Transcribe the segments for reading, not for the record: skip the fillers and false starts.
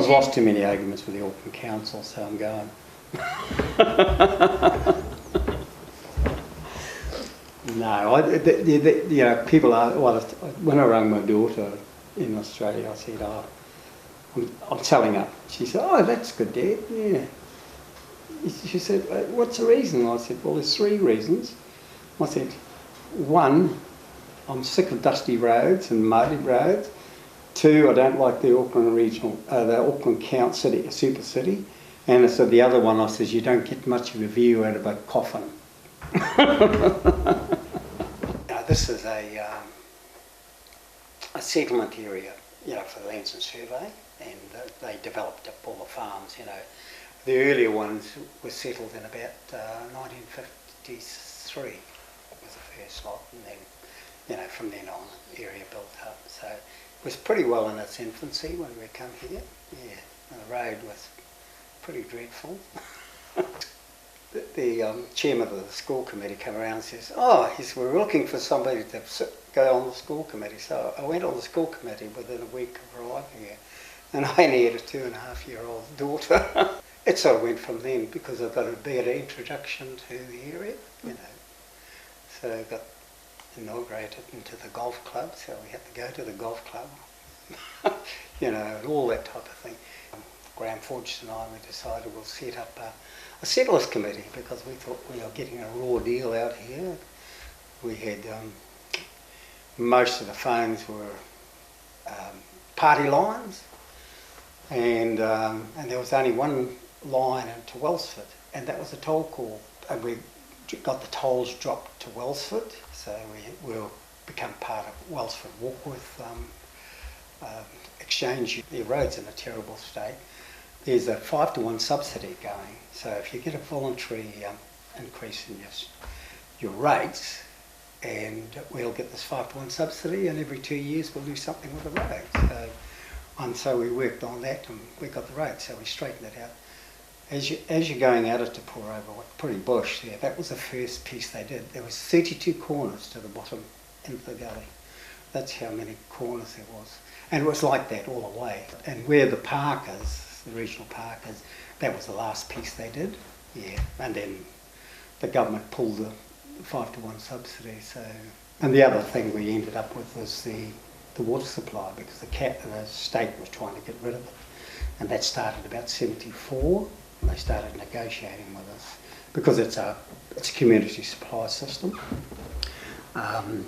I've lost too many arguments with the Auckland Council, so I'm going. No, you know, people are. Well, when I rang my daughter in Australia, I said, "Oh, I'm telling her." She said, "Oh, that's good, Dad. Yeah." She said, "What's the reason?" I said, "Well, there's 3 reasons." I said, 1, I'm sick of dusty roads and muddy roads. 2, I don't like the Auckland the Auckland City, super city. And I said the other one, I says, you don't get much of a view out of a coffin. Now, this is a settlement area, you know, for the Lands and Survey, and they developed up all the farms, you know. The earlier ones were settled in about 1953 was the first lot, and then, you know, from then on, the area built up. So it was pretty well in its infancy when we come here. Yeah, and the road was pretty dreadful. The chairman of the school committee came around and says, "Oh, we're looking for somebody to go on the school committee." So I went on the school committee within a week of arriving here, and I only had a 2.5-year-old daughter. It sort of went from then because I got a better introduction to the area, you know. So I got inaugurated into the golf club, so we had to go to the golf club, you know, and all that type of thing. Graham Forges and I, we decided we'll set up a settlers committee because we thought we were getting a raw deal out here. We had most of the phones were party lines, and there was only one line into Wellsford, and that was a toll call, and we got the tolls dropped to Wellsford, so we will become part of Wellsford Warkworth exchange. The road's in a terrible state. There's a 5-to-1 subsidy going, so if you get a voluntary increase in your rates, and we'll get this 5-to-1 subsidy, and every 2 years we'll do something with the road. So we worked on that, and we got the road, so we straightened it out. As you're going out of Tapora over pretty bush there, that was the first piece they did. There was 32 corners to the bottom into the gully. That's how many corners there was. And it was like that all the way. And where the park is, the regional park is, that was the last piece they did. Yeah, and then the government pulled the 5-to-1 subsidy. So, and the other thing we ended up with was the water supply, because the state was trying to get rid of it. And that started about 74. And they started negotiating with us because it's a community supply system.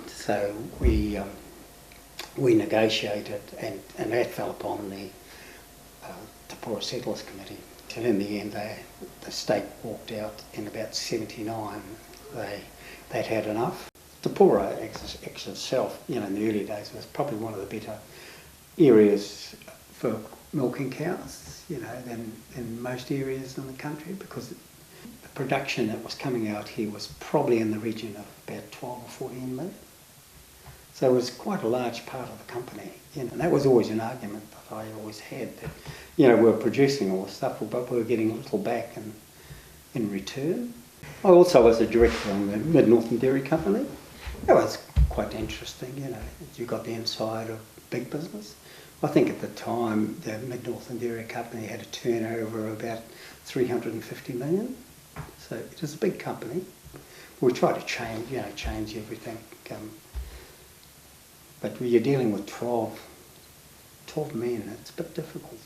So we negotiated, and that fell upon the Tapora Settlers Committee. And in the end, the state walked out in about 79. They'd had enough. Tapora itself, you know, in the early days was probably one of the better areas for milking cows, you know, than in most areas in the country, because the production that was coming out here was probably in the region of about 12 or 14 million. So it was quite a large part of the company, you know, and that was always an argument that I always had, that, you know, we were producing all this stuff, but we were getting a little back in return. I also was a director on the Mid-Northern Dairy Company. That was quite interesting, you know, you got the inside of big business. I think at the time the Mid-Northern Dairy Company had a turnover of about 350 million. So it was a big company. We tried to change everything. But when you're dealing with 12 men, it's a bit difficult.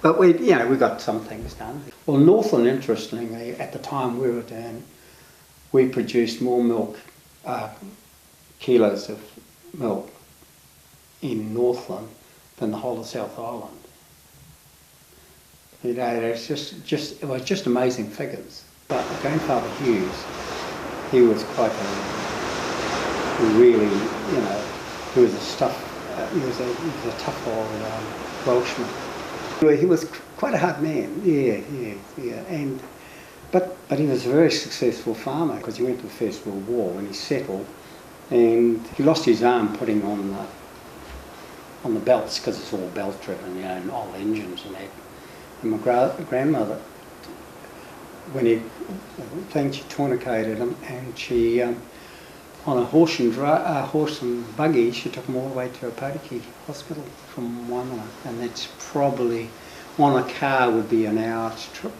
But we got some things done. Well, Northland, interestingly, at the time we were doing, we produced more milk, kilos of milk in Northland than the whole of South Island. You know, it was just amazing figures. But grandfather Hughes, he was quite really, you know, he was a tough old Welshman. He was quite a hard man, yeah, but he was a very successful farmer, because he went to the First World War when he settled, and he lost his arm putting on the belts, because it's all belt driven, you know, and old engines and that. And my grandmother, when she tourniqueted him, and she, I on a horse and buggy. She took him all the way to Opotiki Hospital from Waimana, and that's probably, on a car would be an hour's trip.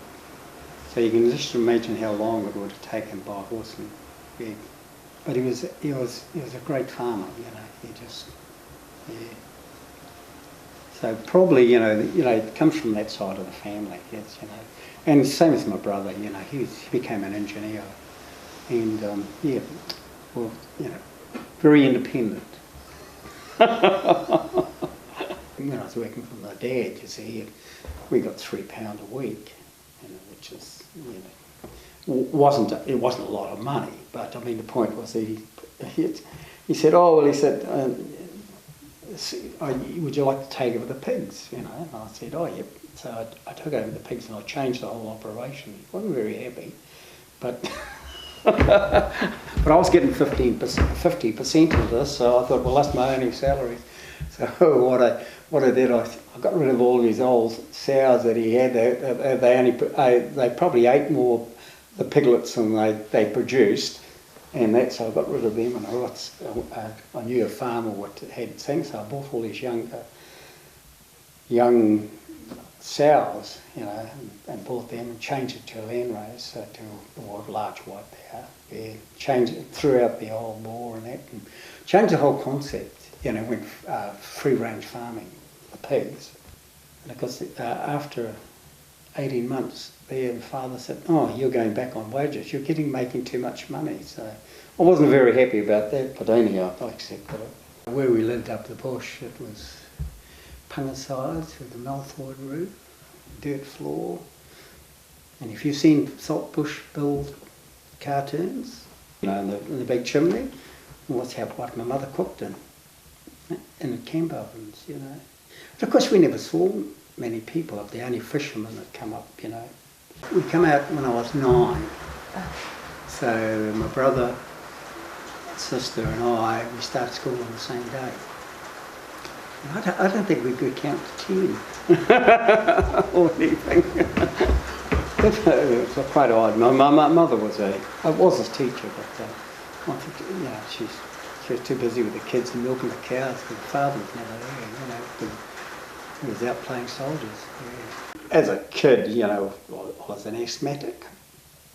So you can just imagine how long it would have taken by horse and buggy. But he was a great farmer, you know. He just, yeah. So probably, it comes from that side of the family, yes, you know. And same as my brother, you know, he became an engineer, and yeah, well, you know, very independent. When I was working for my dad, you see, we got £3 a week, you know, which is, you know, it wasn't a lot of money, but I mean the point was that he said, oh well, he said, would you like to take over the pigs, you know? And I said, oh yeah. So I took over the pigs and I changed the whole operation. He wasn't very happy, but but I was getting 50% of this, so I thought, well, that's my only salary. So what I did, I got rid of all these old sows that he had. They probably ate more the piglets than they produced, and so I got rid of them. And I knew a farmer what had things, so I bought all these young sows, you know, and bought them and changed it to a landrace, to a large white cow. Yeah, changed it, threw out the old boar and that, and changed the whole concept. You know, went free range farming, the pigs. And of course, after 18 months, the father said, "Oh, you're going back on wages. You're making too much money." So I wasn't very happy about that, but anyhow, I accepted it. Where we lived up the bush, it was punga sides with a malthoid roof, dirt floor. And if you've seen Saltbush build cartoons, you know, in the big chimney, well, that's what my mother cooked in the camp ovens, you know. But of course we never saw many people up there, only fishermen that come up, you know. We come out when I was 9. So my brother, sister and I, we started school on the same day. I don't think we could count to 10 or anything. It was quite odd. My mother was a teacher, but I think, you know, she was too busy with the kids and milking the cows because the father was never there, you know. He was out playing soldiers. Yeah. As a kid, you know, I was an asthmatic,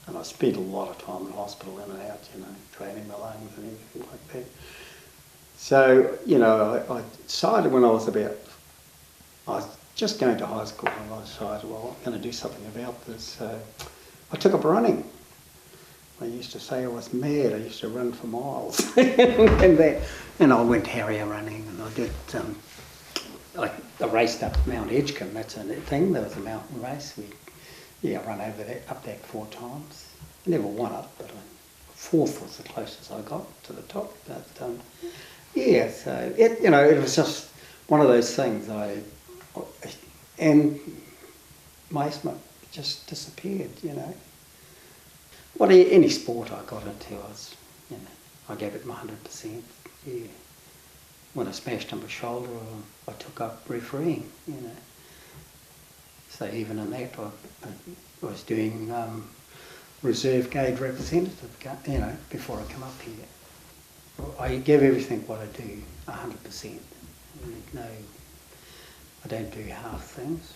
and I spent a lot of time in hospital in and out, you know, draining my lungs and everything like that. So, you know, I decided when I was just going to high school, and I decided, well, I'm going to do something about this. So I took up running. I used to say I was mad. I used to run for miles. and I went harrier running, and I did, I raced up Mount Edgecombe. That's a thing. There was a mountain race. I ran up that 4 times. I never won it, but 4th was the closest I got to the top. But yeah, so it was just one of those things. And my asthma just disappeared, you know. Any sport I got into, I gave it my 100%. Yeah. When I smashed on my shoulder, I took up refereeing, you know. So even in that, I was doing reserve grade representative, you know, before I come up here. I give everything what I do 100%. No, I don't do half things.